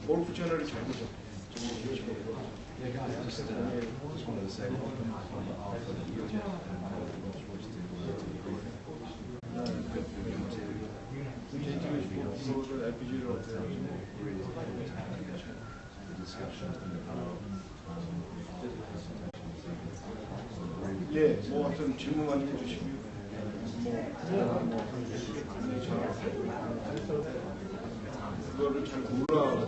골프 채널을 잘 보죠. 예, 뭐 하여튼 질문 많이 해주시고요. 그거를 잘 몰라.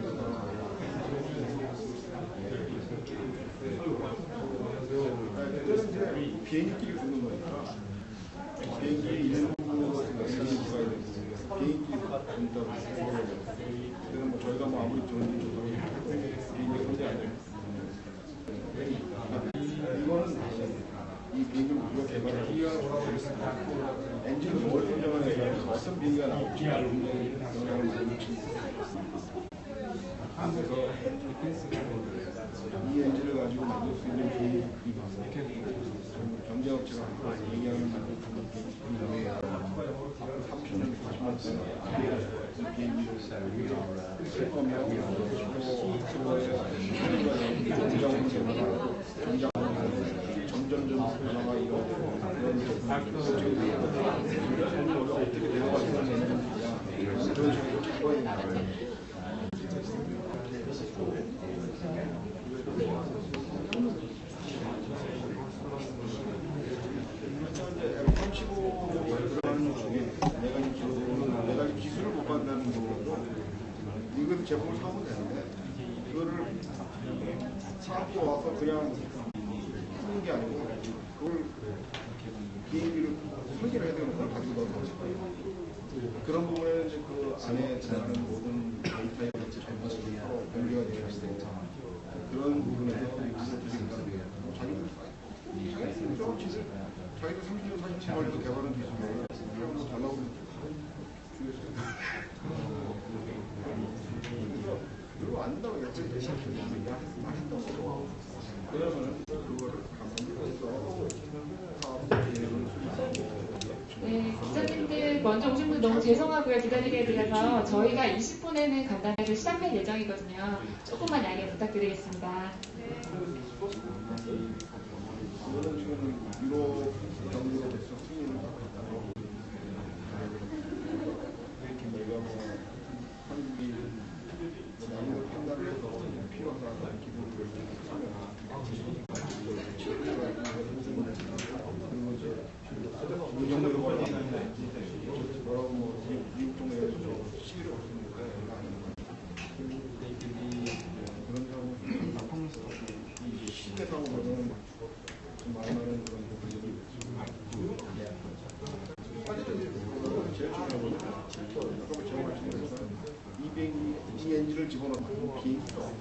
그때는 비행기끼리 붙는 거니까 비행기 일부 같은 거 비행기 본다고 그래서 뭐 저희가 뭐 아무리 비행기 그런데 아니에요. 이거는 이 비행기를 우리가 개발하고 엔진을 뭘 운영하는 어떤 비행기 비행기가 나올지 굉장히 영향을 많이 미칩니다. 그래서 이 엔진을 가지고 만들 수 있는 비행기 경제업체가 얘기하는 만들 수 있는 비행기 3,000년, 40년 비행기를 쓸 거면 점점점 변화가 이루어지고 그런 어떻게 내려가지고 있느냐 이런 식으로 잡아야 나가요. 내가 기술을 못 받는다는 거고 이건 제품을 사면 되는데 이거를 사고 와서 그냥 쓰는 게 아니고 그걸 비행기를 설계를 해야 되는 걸 가지고 넣어서 그런 부분에는 이제 그 안에 들어가는 모든 데이터의 전부 서로 공개가 되어 있고 그런 부분에서 자기들 30년, 40년 걸려도 개발한 기술을 달라고 그리고 안 된다고 했더니 맛있던 거죠. 그러면 그거를 가만히 해서 네, 기자님들 먼저 오신 분 너무 죄송하고요. 기다리게 해드려서 저희가 20분에는 간단하게 시작할 예정이거든요. 조금만 양해 부탁드리겠습니다. 이거는 지금 유로 정부가 됐어. 승인을 받았다고. 저희가 뭐 한국이 남을 판단을 해서 필요하다는 기본을 하면 그리고 이제 운영으로 뭐라고 뭐 미국 정부에서 시위를 했으니까 그런 경우 시대상으로는 좀 많이 많은 그런 부분들이 제일 중요한 거는 아까 제가 말씀드렸던 이 엔진을 집어넣고 비행기가 어떤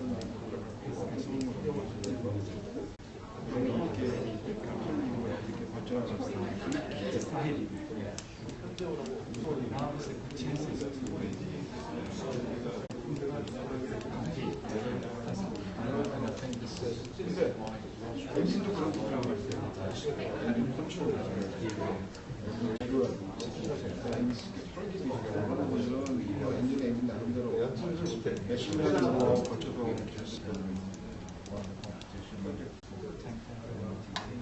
이렇게 발전하는 근데 엔진도 그런 부분이 있어요. 엔진 컨트롤 엔진 나름대로 몇십 년을 거쳐서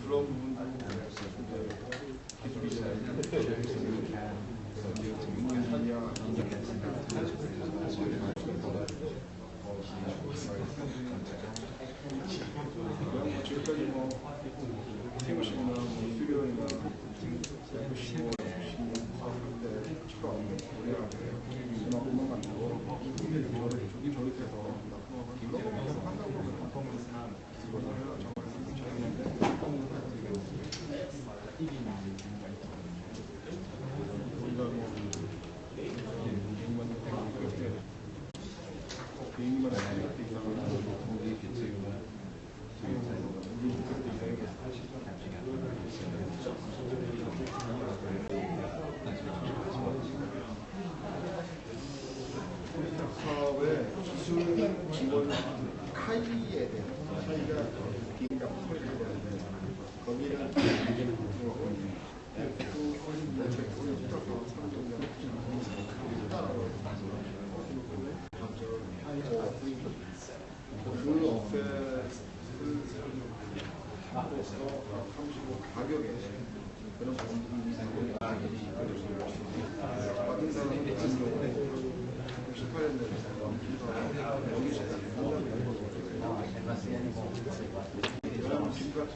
그런 부분도 기술이 지금까지 뭐 태우시거나 수련이나 그만큼만 가지고 저기 저렇게서 이거 계속 한다고 비행기만 하는 것도 이상하고 사업의 기술 지원 카이에 대한 카이가 비행기가 설계가 되는데 거기는 그 업체를 하고서 35 가격에 그런 부분들이 받은 사람이 같은 경우에 18년 전에 여기 왜냐하면 지금까지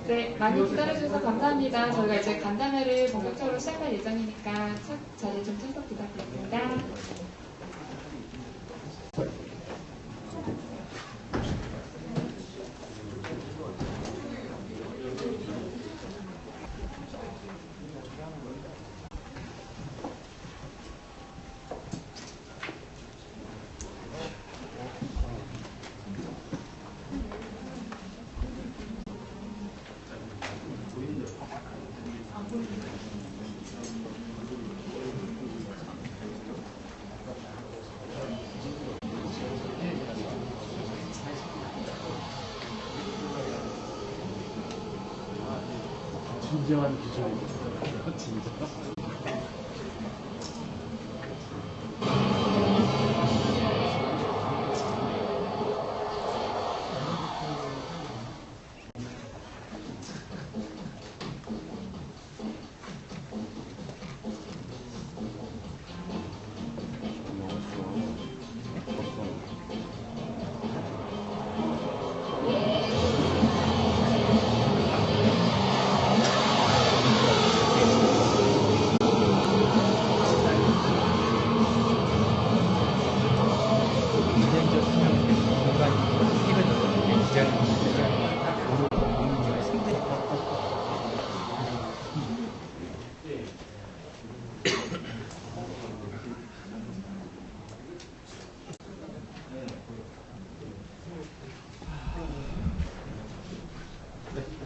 네, 많이 기다려주셔서 감사합니다. 저희가 이제 간담회를 본격적으로 시작할 예정이니까 자리 좀 참석 부탁드립니다. 진정한 기자입니다. 진짜.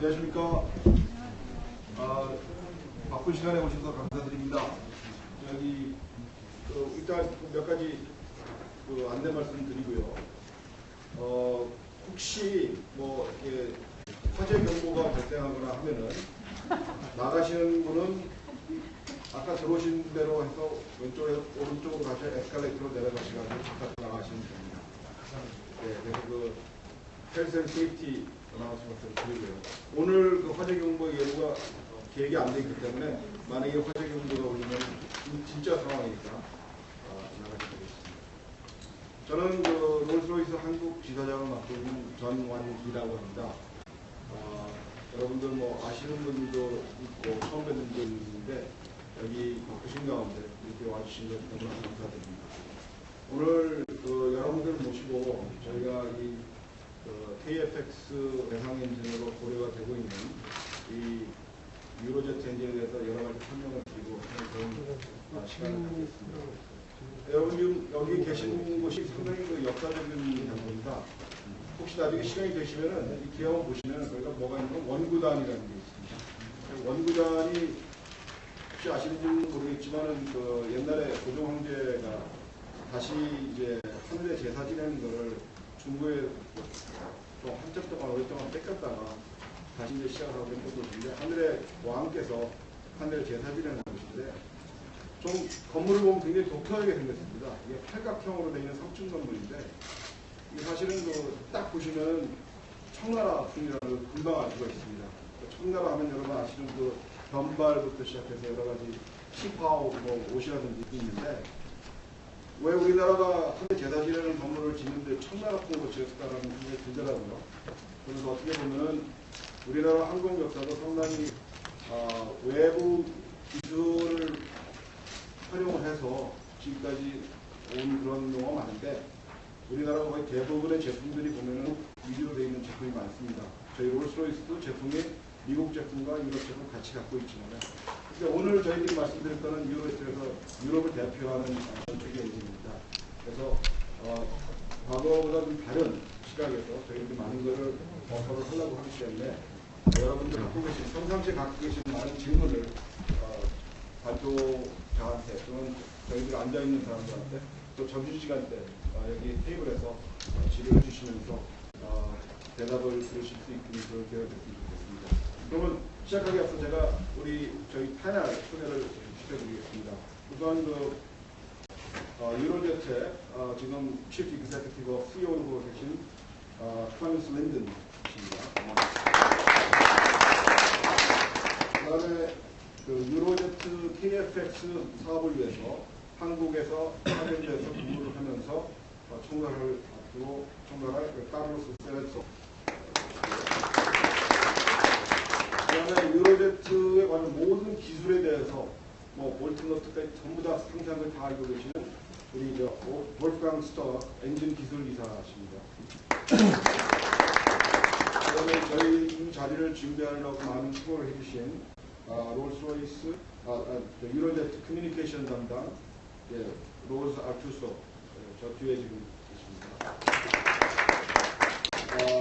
안녕하십니까. 바쁜 시간에 오셔서 감사드립니다. 여기 일단 몇 가지 안내 말씀드리고요. 혹시 뭐 화재 경보가 발생하거나 하면은 나가시는 분은 아까 들어오신 대로 해서 오른쪽으로 가셔야 에스컬레이터로 내려가시고 바깥으로 나가시면 됩니다. 네, 그래서 헬스 앤 세이프티 나왔으면 드리고요. 오늘 화재 경보의 예보가 계획이 안 돼 있기 때문에 만약에 화재 경보가 오면 진짜 상황이니까 나가시면 되겠습니다. 저는 롤스로이스 한국 지사장을 맡고 있는 전완기라고 합니다. 여러분들 뭐 아시는 분들도 있고 처음 뵙는 분도 있는데 여기 바쁘신 가운데 이렇게 와주신 것 너무나 감사드립니다. 오늘 여러분들 모시고 저희가 이 KFX 대상 엔진으로 고려가 되고 있는 이 유로제트 엔진에 대해서 여러 가지 설명을 드리고 그런 시간을 갖겠습니다. 여러분 지금 여기 계신 곳이 상당히 역사적인 장소입니다. 혹시 나중에 시간이 되시면은 이 기업을 보시면 저희가 뭐가 있냐면 원구단이라는 게 있습니다. 원구단이 혹시 아시는지는 모르겠지만은 옛날에 고종 황제가 다시 이제 하늘의 제사 지내는 거를 중국에 또 한참 동안 오랫동안 뺏겼다가 다시 이제 시작하고 있는 곳인데 하늘의 왕께서 하늘의 제사 지내는 곳인데 좀 건물을 보면 굉장히 독특하게 생겼습니다. 이게 팔각형으로 되어 있는 성층 건물인데 이게 사실은 딱 보시면 청나라 풍이라는 금방 알 수가 있습니다. 청나라 하면 여러분 아시는 변발부터 시작해서 여러 가지 시파오 옷이라든지 있는데 왜 우리나라가 현대 제사지라는 건물을 짓는데 천마 같은 거 지었을까라는 생각이 들더라고요. 그래서 어떻게 보면은 우리나라 항공 역사도 상당히 외부 기술을 활용을 해서 지금까지 온 그런 경우가 많은데 우리나라 거의 대부분의 제품들이 보면은 위주로 되어 있는 제품이 많습니다. 저희 롤스로이스도 제품이 미국 제품과 유럽 제품 같이 갖고 있지만 근데 오늘 저희들이 말씀드릴 거는 유로제트에서 유럽을 대표하는 전투기 엔진입니다. 그래서 과거보다 좀 다른 시각에서 저희들이 많은 것을 어퍼를 하려고 하기 때문에 여러분들 갖고 계신 평상시에 갖고 계신 많은 질문을 발표자한테 또는 저희들 앉아있는 사람들한테 또 점심시간 때 여기 테이블에서 질의를 주시면서 대답을 들으실 수 있는 그런 기회가 됐으면 좋겠습니다. 그러면 시작하기 앞서 제가 저희 패널 소개를 시켜드리겠습니다. 우선 유로제트의 지금 치프 이그제큐티브 CEO로 계신 토마스 린든 씨입니다. 그다음에 유로제트 KFX 사업을 위해서 한국에서 하랜드에서 근무를 하면서 총괄할 카를로스 세레소. 그다음에 유로제트에 관한 모든 기술에 대해서 볼트너트까지 전부 다 생산을 다 알고 계시는 우리 볼프강 스터 엔진 기술 이사십니다. 그다음에 저희 이 자리를 준비하려고 많은 수고를 해주신 롤스로이스 유로제트 커뮤니케이션 담당 로즈 아투소 저 뒤에 지금 계십니다.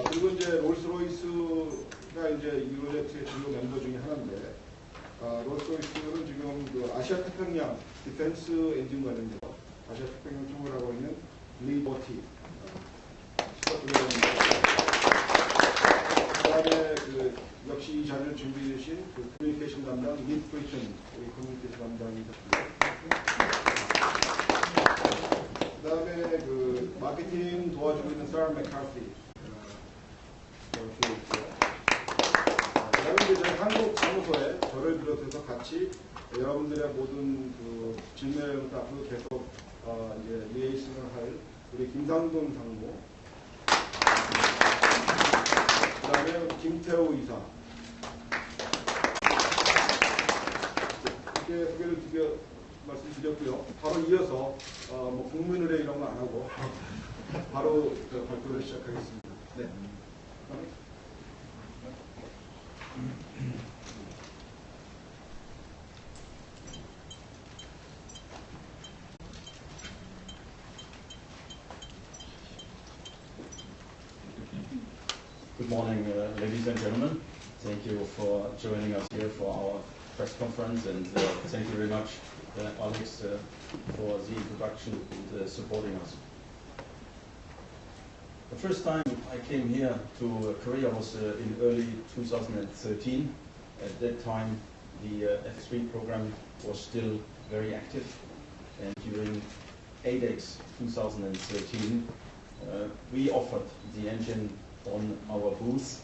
그리고 이제 롤스로이스가 이제 유로제트의 주요 멤버 중에 하나인데 롤스로이스는 지금 아시아 태평양 디펜스 엔진 관련돼서 아시아 태평양 쪽을 하고 있는 리버티 그다음에 역시 이 자리를 준비해 주신 커뮤니케이션 담당 립 브리튼 우리 커뮤니케이션 담당이셨습니다. 그다음에 마케팅 도와주고 있는 사라 맥카티 그다음에 이제 저희 한국 사무소에 저를 비롯해서 같이 여러분들의 모든 질문을 앞으로 계속 이제 리에이션을 할 우리 김상돈 상무, 그다음에 김태호 이사. 이렇게 소개를 말씀드렸고요. 바로 이어서 국민의례 이런 거 안 하고 바로 발표를 시작하겠습니다. 네. Good morning, ladies and gentlemen. Thank you for joining us here for our press conference, and thank you very much, Alex, for the introduction and supporting us. The first time I came here to Korea was in early 2013. At that time, the F3 program was still very active, and during ADEX 2013, we offered the engine on our booth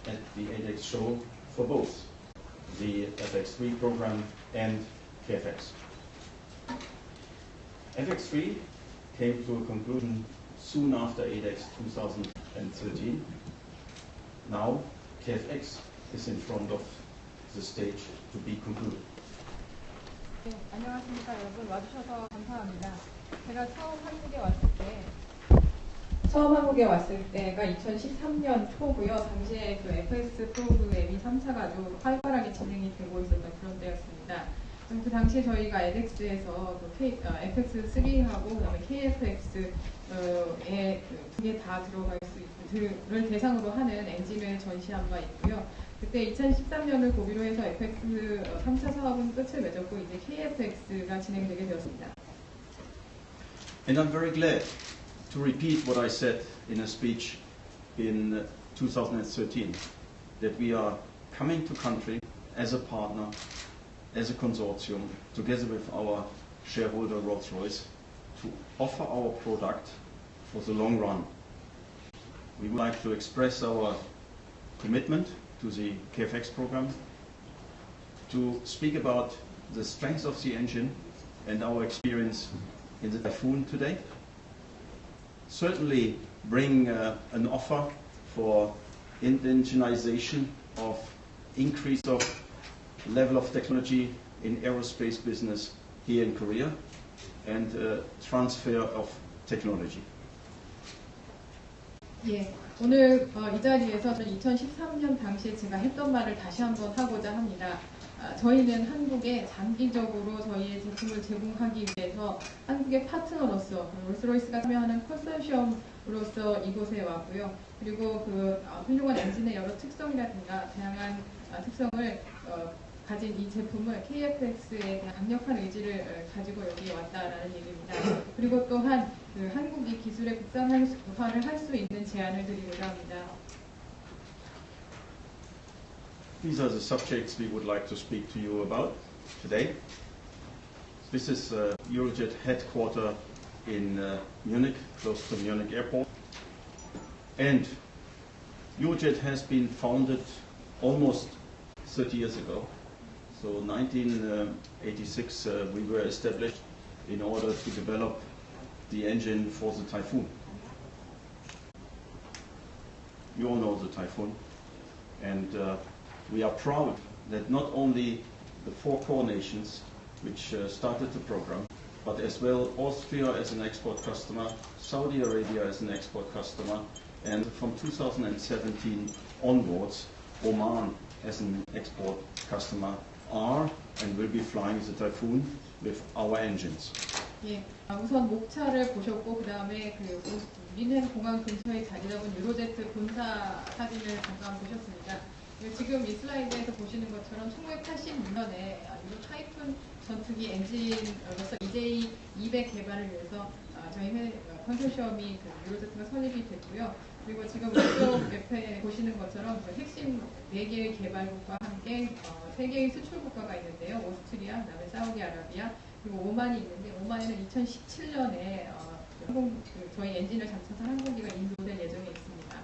at the ADEX show for both the FX3 program and KFX. FX3 came to a conclusion soon after ADEX 2013. Now KFX is in front of the stage to be concluded. 네, 안녕하십니까 여러분. 와주셔서 감사합니다. 제가 처음 한국에 왔을 때가 2013년 초고요. 당시에 FX 프로그램이 3차가 아주 활발하게 진행이 되고 있었던 그런 때였습니다. 그 당시에 저희가 에덱스에서 FX3하고 그다음에 KFX에 두 개 다 들어갈 수 있는 대상으로 하는 엔진을 전시한 바 있고요. 그때 2013년을 고비로 해서 FX 3차 사업은 끝을 맺었고 이제 KFX가 진행되게 되었습니다. And I'm very glad to repeat what I said in a speech in 2013, that we are coming to country as a partner, as a consortium, together with our shareholder Rolls-Royce, to offer our product for the long run. We would like to express our commitment to the KFX program, to speak about the strength of the engine and our experience in the Typhoon today. Certainly bring an offer for indigenization of increase of level of technology in aerospace business here in Korea and transfer of technology. 예, 오늘 이 자리에서 2013년 당시에 제가 했던 말을 다시 한번 하고자 합니다. 저희는 한국에 장기적으로 저희의 제품을 제공하기 위해서 한국의 파트너로서 롤스로이스가 참여하는 컨소시엄으로서 이곳에 왔고요. 그리고 그 훌륭한 엔진의 여러 특성이라든가 다양한 특성을 가진 이 제품을 KFX에 대한 강력한 의지를 가지고 여기에 왔다라는 얘기입니다. 그리고 또한 그 한국이 기술의 국산화를 할 수 있는 제안을 드리고자 합니다. These are the subjects we would like to speak to you about today. This is Yurojet headquarters in Munich, close to Munich airport. And Yurojet has been founded almost 30 years ago. So 1986 we were established in order to develop the engine for the Typhoon. You all know the Typhoon. And we are proud that not only the 4 core nations which started the program, but as well Austria as an export customer, Saudi Arabia as an export customer, and from 2017 onwards, Oman as an export customer are and will be flying the Typhoon with our engines. 예, 우선 목차를 보셨고 그 다음에 그 미넨 공항 근처에 자리 잡은 유로제트 본사 사진을 잠깐 보셨습니다. 지금 이 슬라이드에서 보시는 것처럼 1986년에 유로 타이푼 전투기 엔진으로서 EJ200 개발을 위해서 저희 컨소시엄이 그 유로제트가 설립이 됐고요. 그리고 지금 왼쪽 옆에 보시는 것처럼 그 핵심 4개의 개발국과 함께 3개의 수출국가가 있는데요. 오스트리아, 그다음에 사우디아라비아, 그리고 오만이 있는데 오만에는 2017년에 저희 엔진을 장착한 항공기가 인도될 예정에 있습니다.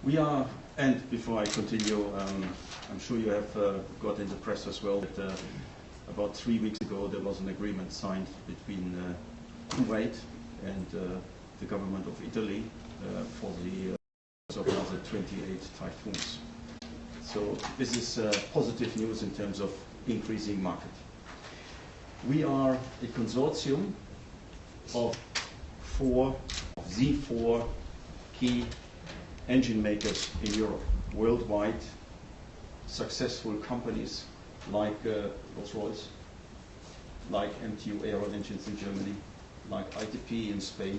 We are, and before I continue, I'm sure you have got in the press as well that about 3 weeks ago there was an agreement signed between Kuwait and the government of Italy for the of another 28 Typhoons. So this is positive news in terms of increasing market. We are a consortium of the four key engine makers in Europe, worldwide, successful companies like Rolls-Royce, like MTU Aero Engines in Germany, like ITP in Spain,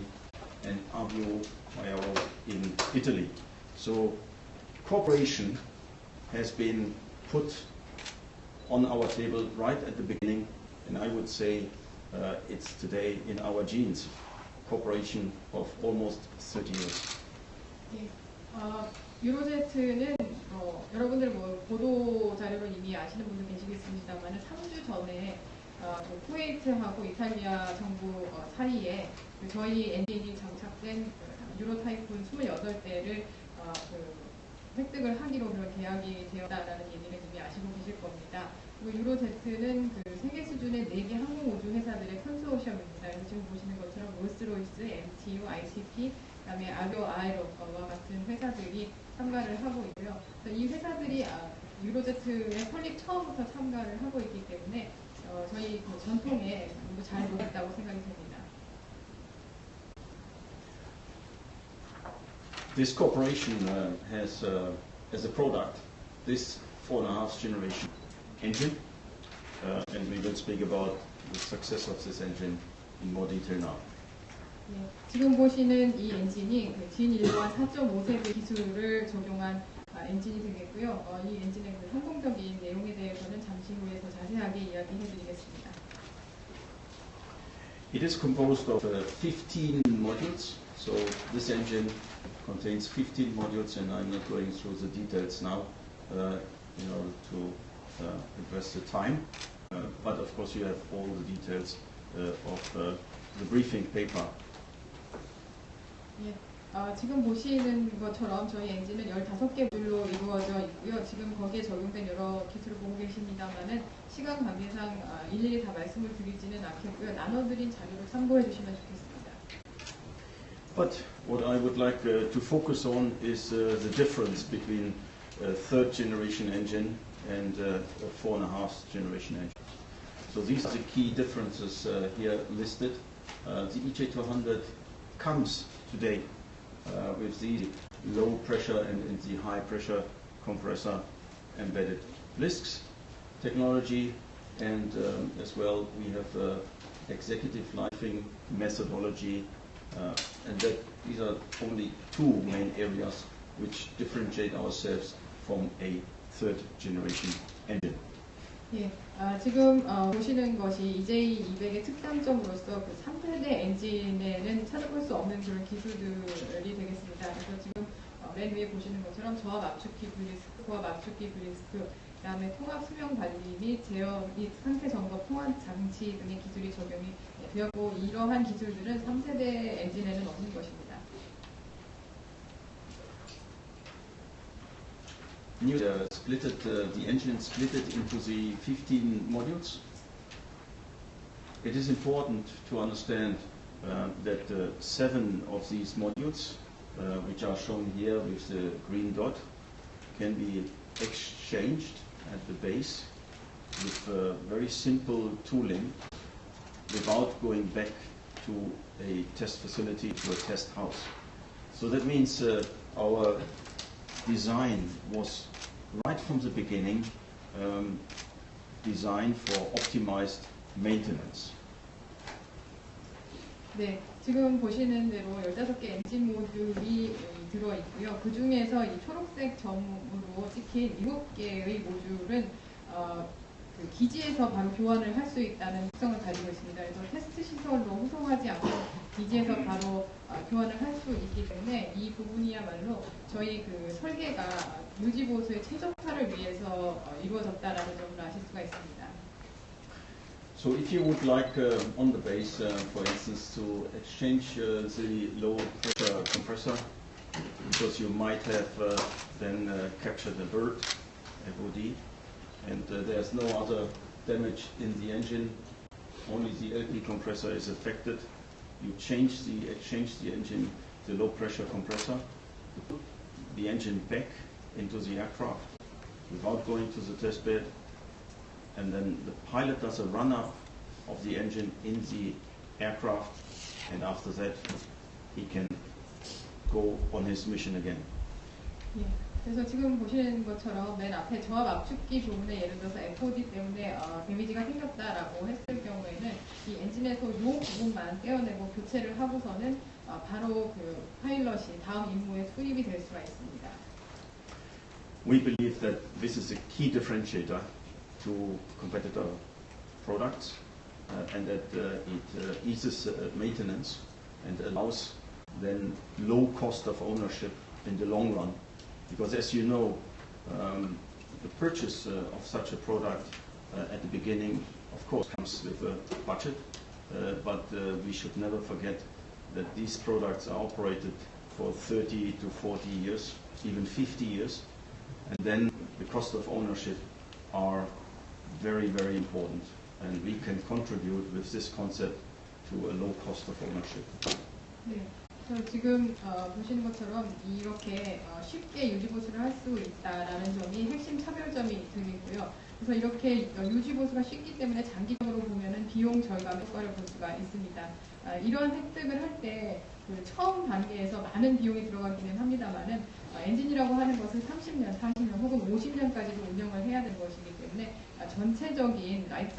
and Avio Aero in Italy. So cooperation has been put on our table right at the beginning, and I would say it's today in our genes. Cooperation of almost 30 years. 예, 유로제트는 여러분들 보도 자료로 이미 아시는 분도 계시겠습니다만 3주 전에 쿠웨이트하고 이탈리아 정부 사이에 저희 엔진이 장착된 유로 타이푼 28대를 획득을 하기로 그런 계약이 되었다라는 얘기를 이미 아시고 계실 겁니다. 그리고 유로제트는 그 세계 수준의 4개 항공우주 회사들의 컨소시엄입니다. 그래서 지금 보시는 것처럼 롤스로이스, MTU, ITP, 그다음에 아비오 아에로와 같은 회사들이 참가를 하고 있고요. 이 회사들이 유로제트의 설립 처음부터 참가를 하고 있기 때문에 저희 그 전통에 잘 녹았다고 생각이 됩니다. This corporation has as a product this 4.5 generation engine, and we will speak about the success of this engine in more detail now. 네, 지금 보시는 이 엔진이 진1과 4.5세대 기술을 적용한 엔진이 되겠고요. 이 엔진의 성공적인 내용에 대해서는 잠시 후에 더 자세하게 이야기해드리겠습니다. It is composed of 15 modules, so this engine contains 15 modules, and I'm not going through the details now in order to address the time, but of course you have all the details of the briefing paper. 예, 지금 보시는 것처럼 저희 엔진은 15개 모듈로 이루어져 있고요. 지금 거기에 적용된 여러 기술을 보고 계십니다만은 시간 관계상 일일이 다 말씀을 드리지는 않겠고요. 나눠드린 자료를 참고해 주시면 좋겠습니다. But what I would like to focus on is the difference between a third generation engine and a 4.5 generation engine. So these are the key differences here listed. The EJ200 comes today with the low pressure and the high pressure compressor embedded blisks technology, and as well we have executive lifing methodology, and that these are only two main areas which differentiate ourselves from a third generation engine. 예, 지금 보시는 것이 EJ200의 특장점으로서 그 3세대 엔진에는 찾아볼 수 없는 그런 기술들이 되겠습니다. 그래서 지금 맨 위에 보시는 것처럼 저압 압축기 블리스크, 고압 압축기 블리스크, 그다음에 통합 수명 관리 및 제어 및 상태 점검 통합 장치 등의 기술이 적용이 되었고, 이러한 기술들은 3세대 엔진에는 없는 것입니다. The engine split it into the 15 modules. It is important to understand that 7 of these modules, which are shown here with the green dot, can be exchanged at the base with very simple tooling without going back to a test facility, to a test house. So that means our design was right from the beginning designed for optimized maintenance. 네, 지금 보시는 대로 15개 엔진 모듈이 들어있고요. 그 중에서 이 초록색 점으로 찍힌 7개의 모듈은 그 기지에서 바로 교환을 할 수 있다는 특성을 가지고 있습니다. 그래서 테스트 시설로 후송하지 않고 기지에서 바로 교환을 할 수 있기 때문에 이 부분이야말로 저희 그 설계가 유지보수의 최적화를 위해서 이루어졌다라는 점을 아실 수가 있습니다. So if you would like on the base, for instance, to exchange the low pressure compressor, because you might have then captured a bird, FOD, and there's no other damage in the engine, only the LP compressor is affected. You exchange the engine, the low pressure compressor, put the engine back into the aircraft without going to the test bed, and then the pilot does a run-up of the engine in the aircraft, and after that he can go on his mission again. 예, 그래서 지금 보시는 것처럼 맨 앞에 저압 압축기 부분에 예를 들어서 FOD 때문에 데미지가 생겼다라고 했을 경우에는 이 엔진에서 이 부분만 떼어내고 교체를 하고서는 바로 그 파일럿이 다음 임무에 투입이 될 수가 있습니다. We believe that this is a key differentiator to competitor products, and that it eases maintenance and allows then low cost of ownership in the long run. Because as you know, the purchase of such a product at the beginning, of course, comes with a budget, but we should never forget that these products are operated for 30 to 40 years, even 50 years, and then the cost of ownership are very, very important, and we can contribute with this concept to a low cost of ownership. 네. 지금 보시는 것처럼 이렇게 쉽게 유지보수를 할 수 있다라는 점이 핵심 차별점이 되겠고요. 그래서 이렇게 유지보수가 쉽기 때문에 장기적으로 보면은 비용 절감 효과를 볼 수가 있습니다. 이런 획득을 할 때 그 처음 단계에서 많은 비용이 들어가기는 합니다만은 엔진이라고 하는 것은 30년, 40년 혹은 50년까지도 운영을 해야 되는 것이기 때문에 전체적인 라이프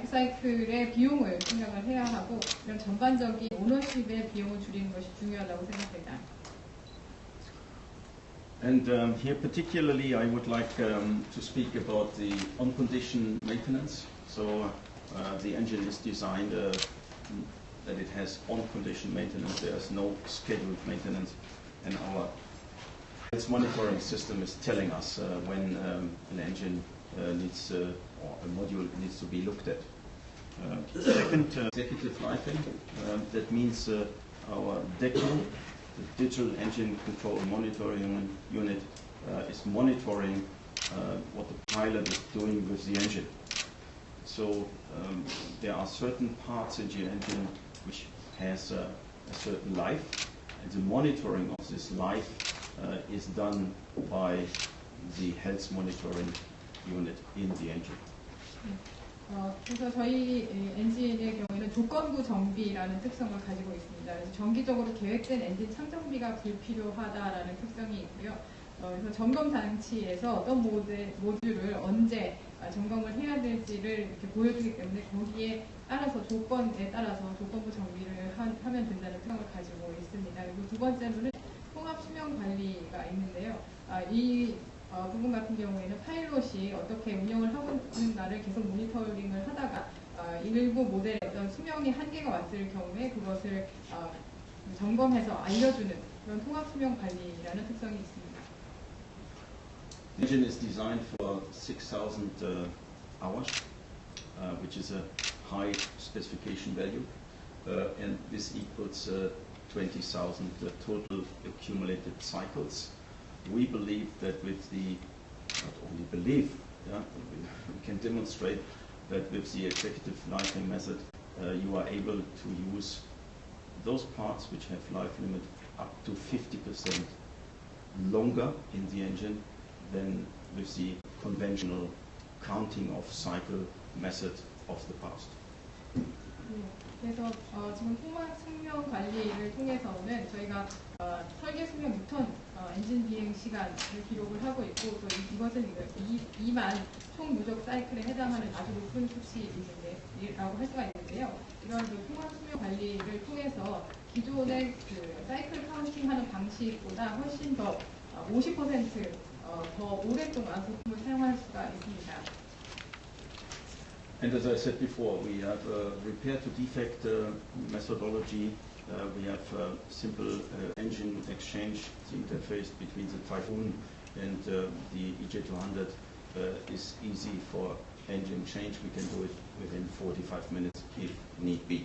사이클의 비용을 생각을 해야 하고, 이런 전반적인 오너십의 비용을 줄이는 것이 중요하다고 생각합니다. And here particularly I would like to speak about the on-condition maintenance. So the engine is designed that it has on-condition maintenance. There's no scheduled maintenance, and our health monitoring system is telling us when an engine needs or a module needs to be looked at. Second, executive lifing. That means our DECO, the Digital Engine Control Monitoring Unit, is monitoring what the pilot is doing with the engine. So there are certain parts in the engine which has a certain life, and the monitoring of this life is done by the health monitoring unit in the engine. 그래서 저희 엔진의 경우에는 조건부 정비라는 특성을 가지고 있습니다. 그래서 정기적으로 계획된 엔진 창정비가 불필요하다라는 특성이 있고요. 그래서 점검 장치에서 어떤 모듈을 언제 점검을 해야 될지를 이렇게 보여주기 때문에 거기에 따라서 조건에 따라서 조건부 정비를 하면 된다는 특성을 가지고 있습니다. 그리고 두 번째로는 통합 수명 관리가 있는데요. 이 부분 같은 경우에는 파일럿이 어떻게 운영을 하고 있는가를 계속 모니터링을 하다가 일부 모델의 어떤 수명의 한계가 왔을 경우에 그것을 점검해서 알려주는 그런 통합 수명 관리라는 특성이 있습니다. The engine is designed for 6,000 hours, which is a high specification value, and this equals 20,000 total accumulated cycles. We believe that with the, not only believe, we can demonstrate that with the executive lifing method, you are able to use those parts which have life limit up to 50% longer in the engine than with the conventional counting of cycle method of the past. 그래서 지금 통합 수명 관리를 통해서는 저희가 설계 수명 6천 엔진 비행 시간을 기록을 하고 있고 또 이것은 2만 총 누적 사이클에 해당하는 아주 높은 수치라고 할 수가 있는데요. 이런 통합 수명 관리를 통해서 기존의 그 사이클 카운팅하는 방식보다 훨씬 더 50% 더 오랫동안 부품을 사용할 수가 있습니다. And as I said before, we have a repair to defect methodology. We have simple engine exchange. The interface between the Typhoon and the EJ200 is easy for engine change. We can do it within 45 minutes if need be.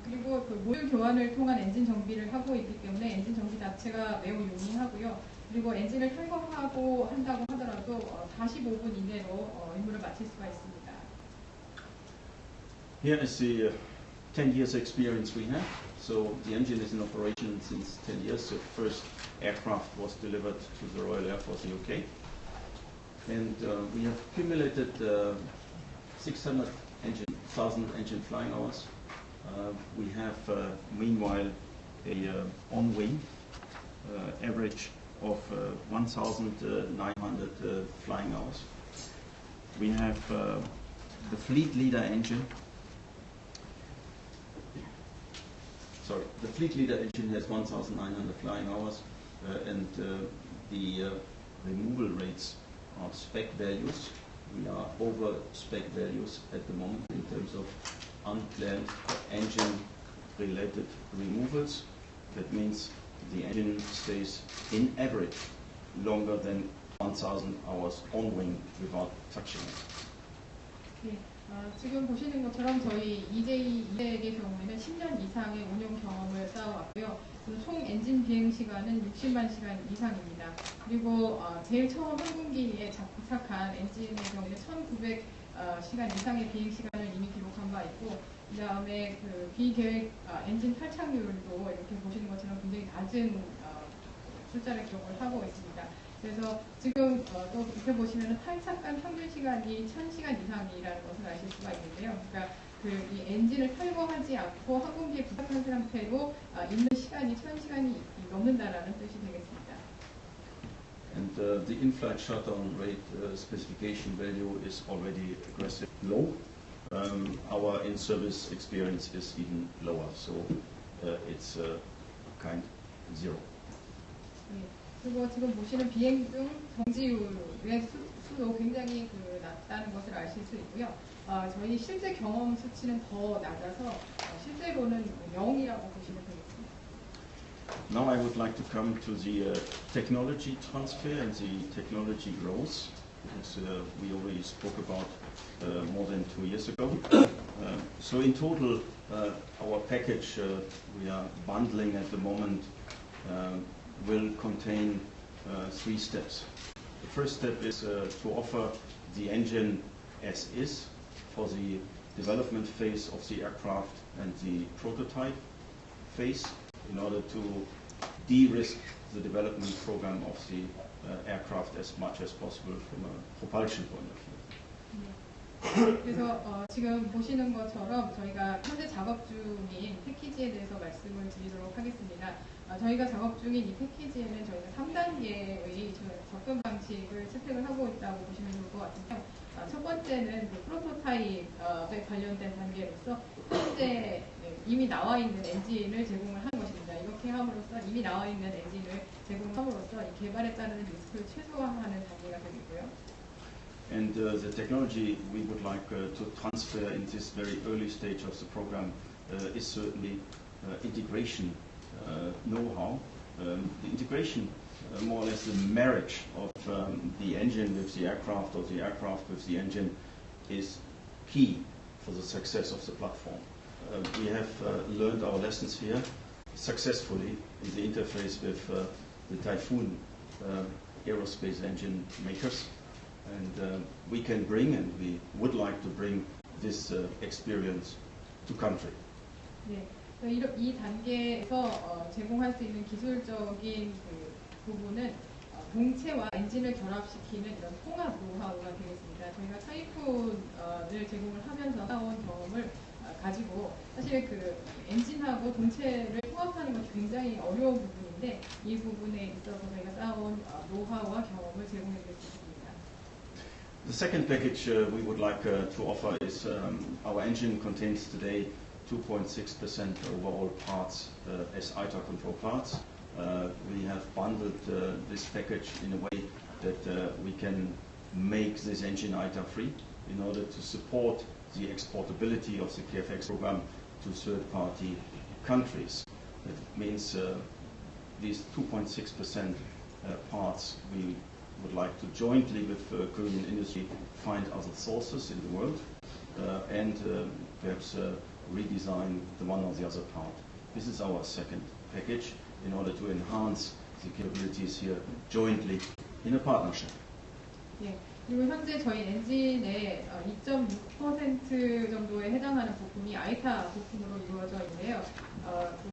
그리고 그 모듈 교환을 통한 엔진 정비를 하고 있기 때문에 엔진 정비 자체가 매우 용이하고요. 그리고 엔진을 탈거하고 한다고 하더라도 45분 이내로 임무를 마칠 수가 있습니다. Here is the 10 years experience we have. So the engine is in operation since 10 years. The first aircraft was delivered to the Royal Air Force UK. And we have accumulated 600,000 engine flying hours. We have meanwhile a on-wing average of 1,900 flying hours. We have the fleet leader engine. Sorry, the fleet leader engine has 1,900 flying hours, and the removal rates are spec values. We are over spec values at the moment in terms of unplanned engine-related removals. That means the engine stays in average longer than 1,000 hours on wing without touching it. 지금 보시는 것처럼 저희 EJ의 경우에는 10년 이상의 운용 경험을 쌓아왔고요. 총 엔진 비행 시간은 60만 시간 이상입니다. 그리고 제일 처음 항공기에 부착한 엔진의 경우에는 1,900시간 이상의 비행 시간을 이미 기록한 바 있고, 그 다음에 그 비계획 엔진 탈착률도 이렇게 보시는 것처럼 굉장히 낮은 숫자를 기록을 하고 있습니다. 그래서 지금 또 밑에 보시면 탈착한 평균 시간이 1,000시간 이상이라는 것을 아실 수가 있는데요. 그러니까 이 엔진을 탈거하지 않고 항공기에 부착한 상태로 있는 시간이 1,000시간이 넘는다라는 뜻이 되겠습니다. And the in-flight shutdown rate specification value is already aggressive low. Our in-service experience is even lower, so it's kind of zero. 그리고 지금 보시는 비행 중 정지율의 수도 굉장히 낮다는 것을 아실 수 있고요. 저희 실제 경험 수치는 더 낮아서 실제로는 0이라고 보시면 되겠습니다. Now I would like to come to the technology transfer and the technology growth, because we already spoke about more than 2 years ago. So in total, our package we are bundling at the moment will contain 3 steps. The first step is to offer the engine as is for the development phase of the aircraft and the prototype phase in order to de-risk the development program of the aircraft as much as possible from a propulsion point of view. 그래서 지금 보시는 것처럼 저희가 현재 작업 중인 패키지에 대해서 말씀을 드리도록 하겠습니다. 저희가 작업 중인 이 패키지에는 저희가 3단계의 접근 방식을 채택을 하고 있다고 보시면 좋을 것 같은데요. 첫 번째는 그 프로토타입에 관련된 단계로서 현재 이미 나와 있는 엔진을 제공을 하는 것입니다. 이렇게 함으로써 이미 나와 있는 엔진을 제공함으로써 이 개발에 따르는 리스크를 최소화하는 단계가 되겠고요. And the technology we would like to transfer in this very early stage of the program is certainly integration know-how. The integration, more or less the marriage of the engine with the aircraft or the aircraft with the engine is key for the success of the platform. We have learned our lessons here successfully in the interface with the Typhoon aerospace engine makers. And we can bring, and we would like to bring this experience to country. 네, 이 단계에서 제공할 수 있는 기술적인 그 부분은 동체와 엔진을 결합시키는 이런 통합 노하우가 되겠습니다. 저희가 타이푼을 제공을 하면서 쌓아온 경험을 가지고 사실 그 엔진하고 동체를 통합하는 것이 굉장히 어려운 부분인데 이 부분에 있어서 저희가 쌓아온 노하우와 경험을 제공해 드릴 수 있습니다. The second package we would like to offer is our engine contains today 2.6% overall parts as ITAR control parts. We have bundled this package in a way that we can make this engine ITAR free in order to support the exportability of the KFX program to third-party countries. That means these 2.6% parts we would like to jointly with Korean industry find other sources in the world and perhaps redesign the one or the other part. This is our second package in order to enhance the capabilities here jointly in a partnership. 예, 그리고 현재 저희 엔진의 2.6% 정도에 해당하는 부품이 아이타 부품으로 이루어져 있는데요.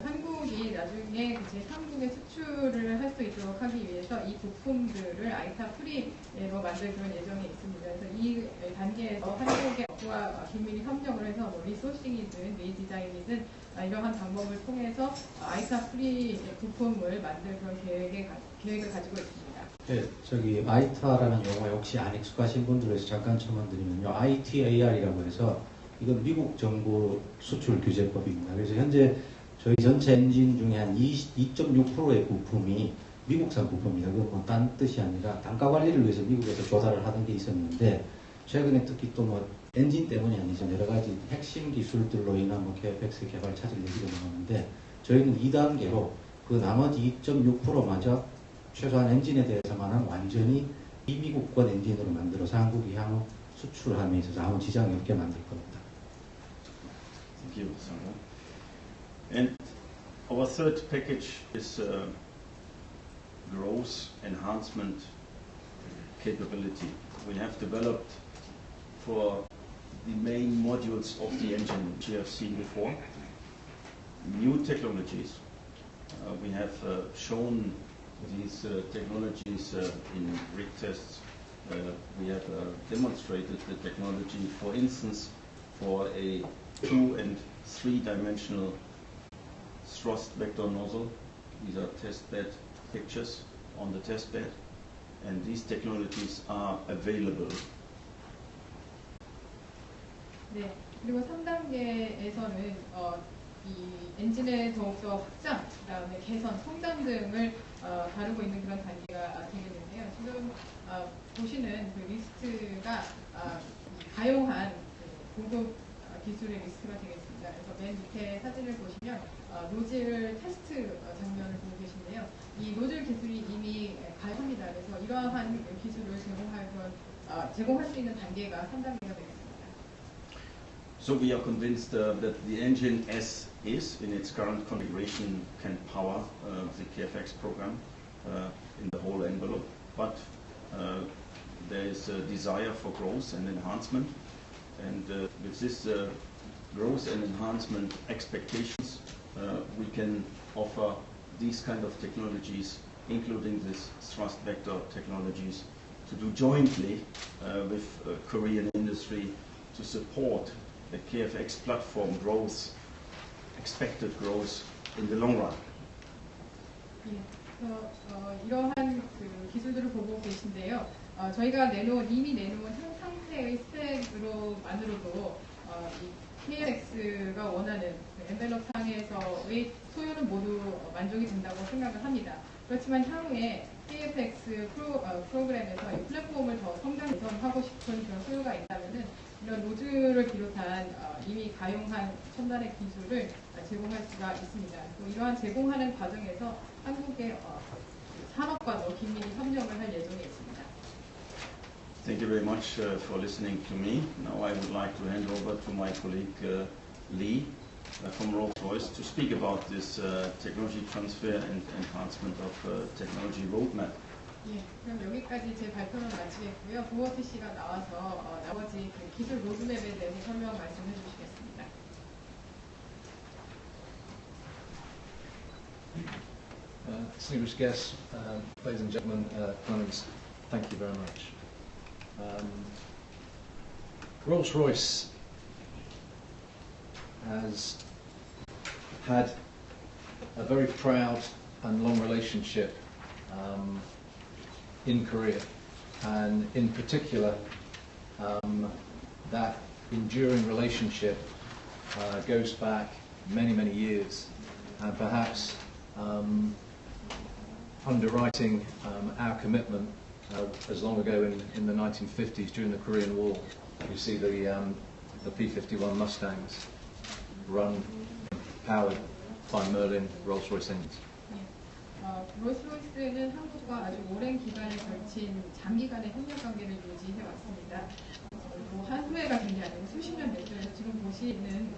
한국이 나중에 제3국에 수출을 할 수 있도록 하기 위해서 이 부품들을 아이타 프리로 만들 그런 예정이 있습니다. 그래서 이 단계에서 한국의 업체와 긴밀히 협력을 해서 뭐 리소싱이든 리디자인이든 이러한 방법을 통해서 아이타 프리 부품을 만들 그런 계획을 가지고 있습니다. 네, 저기 아이타라는 용어에 혹시 안 익숙하신 분들을 위해서 잠깐 첨언드리면요, ITAR이라고 해서 이건 미국 정부 수출 규제법입니다. 그래서 현재 저희 전체 엔진 중에 한 2.6%의 부품이 미국산 부품입니다. 그건 뭐 딴 뜻이 아니라 단가 관리를 위해서 미국에서 조달을 하던 게 있었는데 최근에 특히 또 뭐 엔진 때문이 아니죠, 여러 가지 핵심 기술들로 인한 뭐 KFX 개발 차질 얘기가 나오는데 저희는 2단계로 그 나머지 2.6%마저 최소한 엔진에 대해서만은 완전히 비미국권 엔진으로 만들어서 한국이 향후 수출함에 있어서 아무 지장이 없게 만들 겁니다. Thank you, Sandra. And our third package is growth enhancement capability. We have developed for the main modules of the engine which you have seen before new technologies. We have shown these technologies in rig tests. We have demonstrated the technology, for instance, for a 2- and 3-dimensional thrust vector nozzle. These are test bed pictures on the test bed, and these technologies are available. 네, 그리고 3단계에서는 이 엔진의 더욱더 확장, 그다음에 개선, 성장 등을 다루고 있는 그런 단계가 되겠는데요. 지금 보시는 그 리스트가 가용한 고급 기술의 리스트가 되겠습니다. 그래서 맨 밑에 사진을 보시면 노즐 테스트 장면을 보고 계신데요. 이 노즐 기술이 이미 가용합니다. 그래서 이러한 기술을 제공할 그런 제공할 수 있는 단계가 3단계가 되겠습니다. So we are convinced that the engine as is in its current configuration can power the KFX program in the whole envelope, but there is a desire for growth and enhancement, and with this growth and enhancement expectations, we can offer these kind of technologies, including this thrust vector technologies, to do jointly with Korean industry to support the KFX platform growth, expected growth in the long run. 예, 이러한 그 기술들을 보고 계신데요. 저희가 이미 내놓은 현 상태의 스펙으로만으로도 이 KFX가 원하는 엔벨롭 상에서의 소요는 모두 만족이 된다고 생각을 합니다. 그렇지만 향후에 KFX 프로그램에서 이 플랫폼을 더 성장 개선하고 싶은 그런 소요가 있다면은 이런 노즐을 비롯한 이미 가용한 첨단의 기술을 제공할 수가 있습니다. 또 이러한 제공하는 과정에서 한국의 산업과 더 긴밀히 협력을 할 예정에 있습니다. Thank you very much for listening to me. Now I would like to hand over to my colleague Lee from Rolls-Royce to speak about this technology transfer and enhancement of technology roadmap. 예, 그럼 여기까지 제 발표는 마치겠고요. 보어트 씨가 나와서 나머지 그 기술 로드맵에 대해서 설명 말씀해 주시겠습니다. Distinguished guests, ladies and gentlemen, colleagues, thank you very much. Rolls-Royce has had a very proud and long relationship in Korea, and in particular that enduring relationship goes back many, many years, and perhaps underwriting our commitment as long ago in the 1950s during the Korean War. You see the P-51 Mustangs powered by Merlin Rolls-Royce engines. 롤스로이스는 한국과 아주 오랜 기간에 걸친 장기간의 협력 관계를 유지해 왔습니다. 한 후회가 된 게 아니고 수십 년 됐죠. 지금 보시는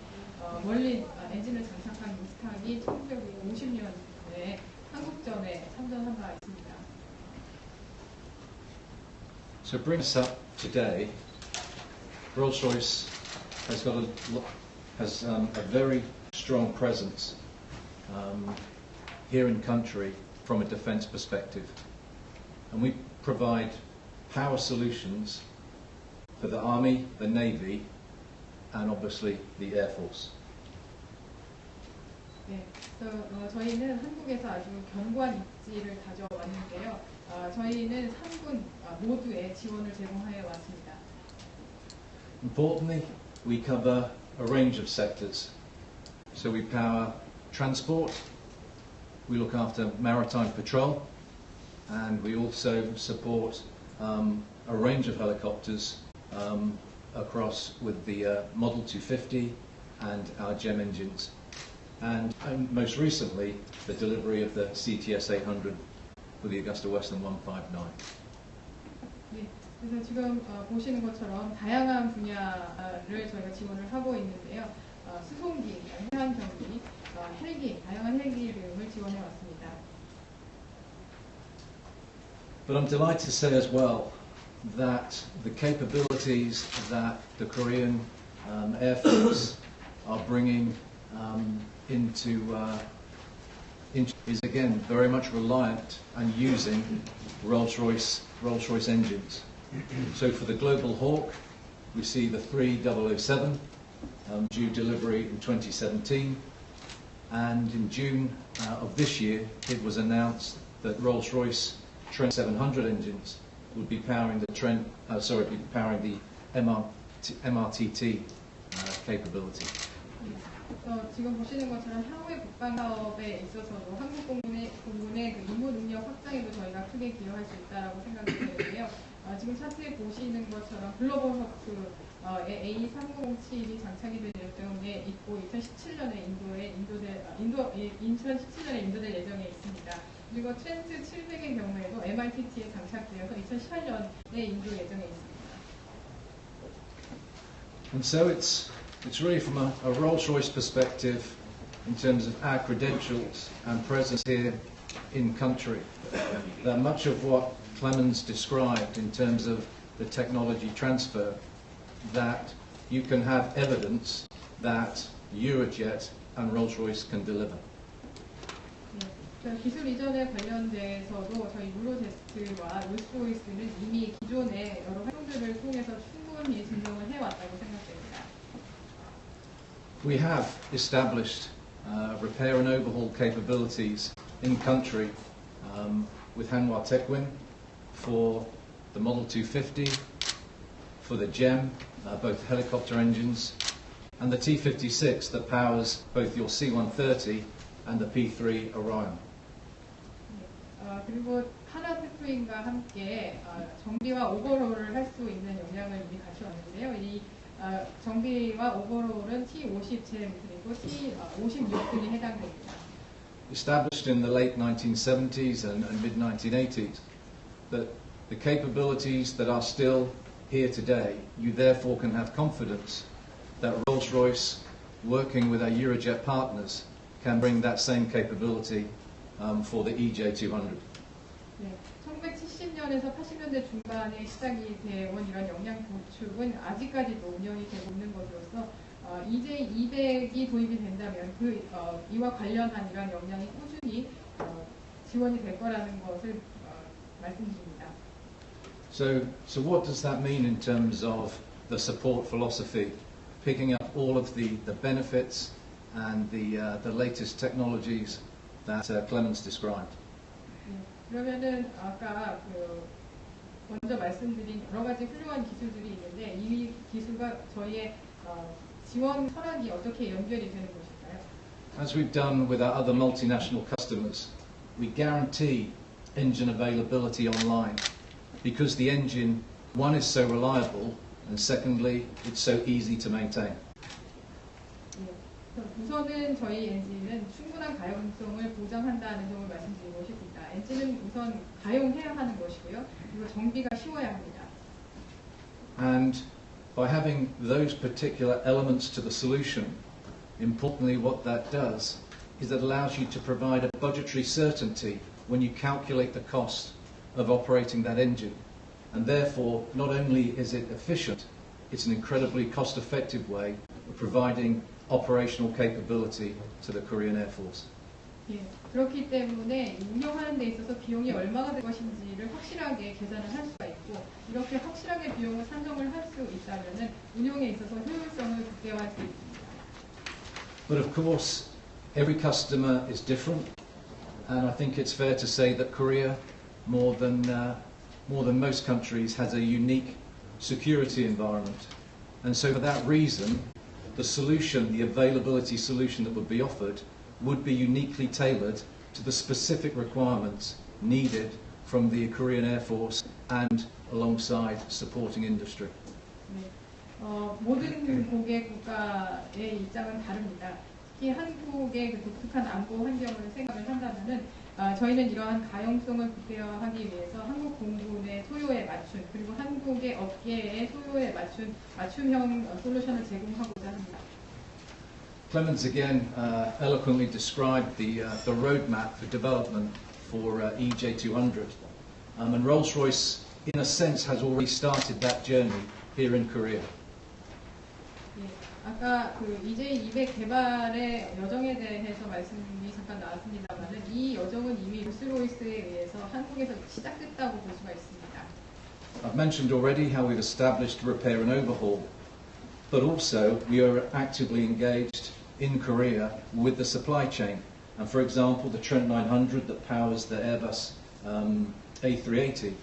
멀린 엔진을 장착한 무스탕이 1950년에 한국전에 참전한 바 있습니다. So bring us up today. Rolls-Royce has a very strong presence here in country from a defence perspective, and we provide power solutions for the Army, the Navy, and obviously the Air Force. 네, 저희는 한국에서 아주 견고한 입지를 가져왔는데요. 저희는 3군 모두에 지원을 제공하여 왔습니다. Importantly, we cover a range of sectors. So we power transport, we look after maritime patrol, and we also support a range of helicopters across with the Model 250 and our GEM engines. And most recently, the delivery of the CTS 800 with the Augusta Westland 159. 네, 그래서 지금 보시는 것처럼 다양한 분야를 저희가 지원을 하고 있는데요. 수송기, 해안 경비, 헬기, 다양한 헬기 등을 지원해 왔습니다. But I'm delighted to say as well that the capabilities that the Korean Air Force are bringing into is again very much reliant and using Rolls-Royce engines. So for the Global Hawk, we see the 3007 due delivery in 2017, and in June of this year it was announced that Rolls-Royce Trent 700 engines would be powering the MRTT capability. 지금 보시는 것처럼 향후의 국방 사업에 있어서도 한국 공군의 그 임무 능력 확장에도 저희가 크게 기여할 수 있다고 생각이 되는데요. 지금 차트에 보시는 것처럼 글로벌 호크 A3007이 장착이 될 예정에 있고 2017년에 인도될 예정에 있습니다. 그리고 트렌트 700의 경우에도 MRTT에 장착되어서 2018년에 인도 예정에 있습니다. And so it's really from a Rolls-Royce perspective in terms of our credentials and presence here in country, that much of what Clemens described in terms of the technology transfer, that you can have evidence that Eurojet and Rolls-Royce can deliver. 기술 이전에 관련돼서도 저희 유로제트와 롤스로이스는 이미 기존의 여러 활동들을 통해서 충분히 증명을 해왔다고 생각됩니다. We have established repair and overhaul capabilities in country with Hanwha Techwin for the Model 250, for the GEM, both helicopter engines, and the T-56 that powers both your C-130 and the P-3 Orion. 그리고 하나 테크윈과 함께 정비와 오버롤을 할 수 있는 역량을 이미 갖춰왔는데요. 이 정비와 오버롤은 T-50 잼 그리고 T-56 등이 해당됩니다. Established in the late 1970s and mid-1980s, that the capabilities that are still here today, you therefore can have confidence that Rolls-Royce, working with our Eurojet partners, can bring that same capability for the EJ200. 네, 1970년에서 80년대 중반에 시작이 되어온 이런 역량 구축은 아직까지도 운영이 되고 있는 것으로서 EJ200이 도입이 된다면 이와 관련한 이런 역량이 꾸준히 지원이 될 거라는 것을 말씀드립니다. So what does that mean in terms of the support philosophy, picking up all of the benefits and the latest technologies that Clemens described? 그러면은 아까 먼저 말씀드린 여러 가지 훌륭한 기술들이 있는데 이 기술과 저희의 지원 철학이 어떻게 연결이 되는 것일까요? As we've done with our other multinational customers, we guarantee engine availability online because the engine, one, is so reliable, and secondly, it's so easy to maintain. 우선은 저희 엔진은 충분한 가용성을 보장한다는 점을 말씀드리고 싶습니다. 엔진은 우선 가용해야 하는 것이고요. 그리고 정비가 쉬워야 합니다. And by having those particular elements to the solution, importantly what that does is it allows you to provide a budgetary certainty when you calculate the cost of operating that engine. And therefore, not only is it efficient, it's an incredibly cost-effective way of providing operational capability to the Korean Air Force. 예, 그렇기 때문에 운영하는 데 있어서 비용이 얼마가 될 것인지를 확실하게 계산을 할 수가 있고 이렇게 확실하게 비용을 산정을 할 수 있다면 운용에 있어서 효율성을 극대화할 수 있습니다. But of course, every customer is different, and I think it's fair to say that Korea, more than most countries, has a unique security environment. And so for that reason, the solution, the availability solution that would be offered, would be uniquely tailored to the specific requirements needed from the Korean Air Force and alongside supporting industry. 네, 모든 고객 국가의 입장은 다릅니다. 특히 한국의 그 독특한 안보 환경을 생각을 한다면은 저희는 이러한 가용성을 극대화하기 위해서 한국 공군의 소요에 맞춘 그리고 한국의 업계의 소요에 맞춘 맞춤형 솔루션을 제공하고자 합니다. Clemens again eloquently described the roadmap for development for EJ200, and Rolls-Royce, in a sense, has already started that journey here in Korea. 예, 아까 그 EJ200 개발의 여정에 대해서 말씀이 잠깐 나왔습니다만은 이 여정은 이미 롤스로이스에 의해서 한국에서 시작됐다고 볼 수가 있습니다. I've mentioned already how we've established repair and overhaul, but also we are actively engaged in Korea with the supply chain. And for example, the Trent 900 that powers the Airbus A380,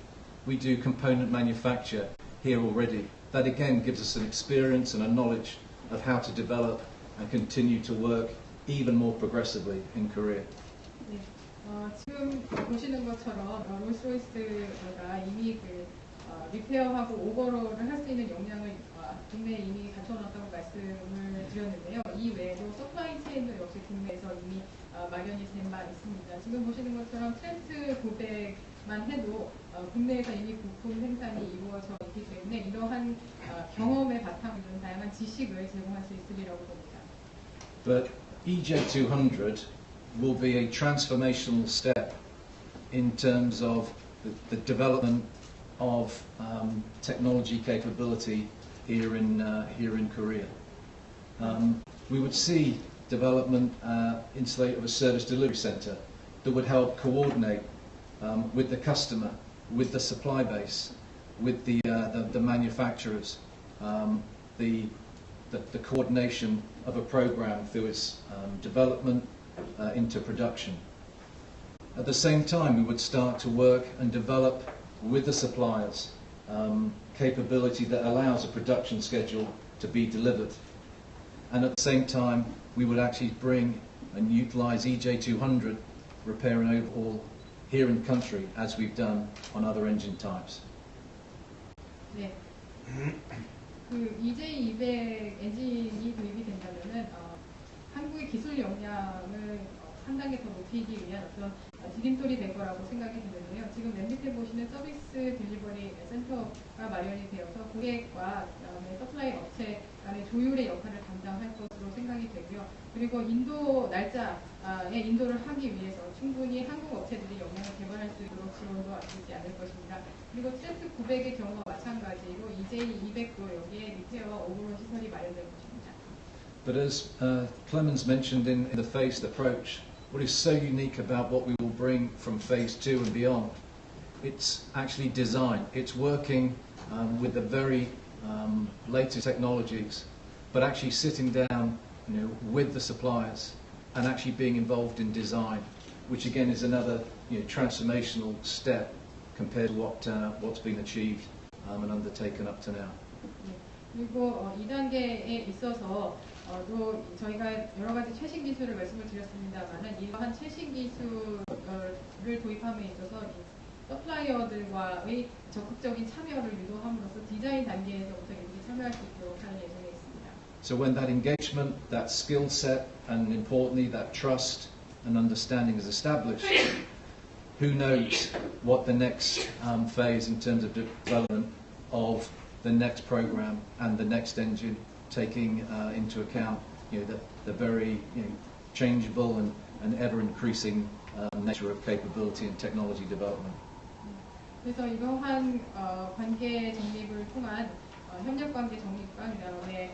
we do component manufacture here already. That again gives us an experience and a knowledge of how to develop and continue to work even more progressively in Korea. 네, 지금 보시는 것처럼 롤스로이스가 이미 리페어하고 오버롤을 할 수 있는 역량을 국내에 이미 갖춰놨다고 말씀을 드렸는데요. 이 외에도 서플라이 체인도 역시 국내에서 이미 마련이 된 바 있습니다. 지금 보시는 것처럼 트렌트 900만 해도 국내에서 이미 부품 생산이 이루어져 있기 때문에 이러한 경험의 바탕을 둔 다양한 지식을 제공할 수 있으리라고 봅니다. But EJ200 will be a transformational step in terms of the development of technology capability here in Korea. We would see development of a service delivery center that would help coordinate with the customer, with the supply base, with the manufacturers, the coordination of a program through its development into production. At the same time, we would start to work and develop with the suppliers capability that allows a production schedule to be delivered. And at the same time, we would actually bring and utilize EJ200 repair and overhaul here in the country as we've done on other engine types. 네. 그 EJ200 엔진이 도입이 된다면은 한국의 기술 역량을 한 단계 더 높이기 위한 어떤 디딤돌이 될 거라고 생각이 드는데요. 지금 맨 밑에 보시는 서비스 딜리버리 센터가 마련이 되어서 고객과 그다음에 서플라이 업체 간의 조율의 역할을 담당할 것으로 생각이 되고요. 그리고 인도 날짜에 인도를 하기 위해서 충분히 한국 업체들이 역량을 개발할 수 있도록 지원도 안되지 않을 것입니다. 그리고 트레트 900의 경우와 마찬가지로 EJ200도 여기에 리페어 오버홀 시설이 마련될 것입니다. But as Clemens mentioned in the phased approach, what is so unique about what we will bring from phase 2 and beyond, it's actually design. It's working with the very latest technologies, but actually sitting down, with the suppliers and actually being involved in design, which again is another transformational step compared to what's been achieved and undertaken up to now. 그리고 2단계에 있어서 또 저희가 여러 가지 최신 기술을 말씀을 드렸습니다만은 이러한 최신 기술을 도입함에 있어서 서플라이어들과의 적극적인 참여를 유도함으로써 디자인 단계에서부터 이들이 참여할 수 있도록 하는 예정에 있습니다. So when that engagement, that skill set, and importantly that trust and understanding is established, who knows what the next phase in terms of development of the next program and the next engine, taking into account the very changeable and ever increasing nature of capability and technology development. 그래서 이러한 관계 정립을 통한 협력 관계 정립과 그다음에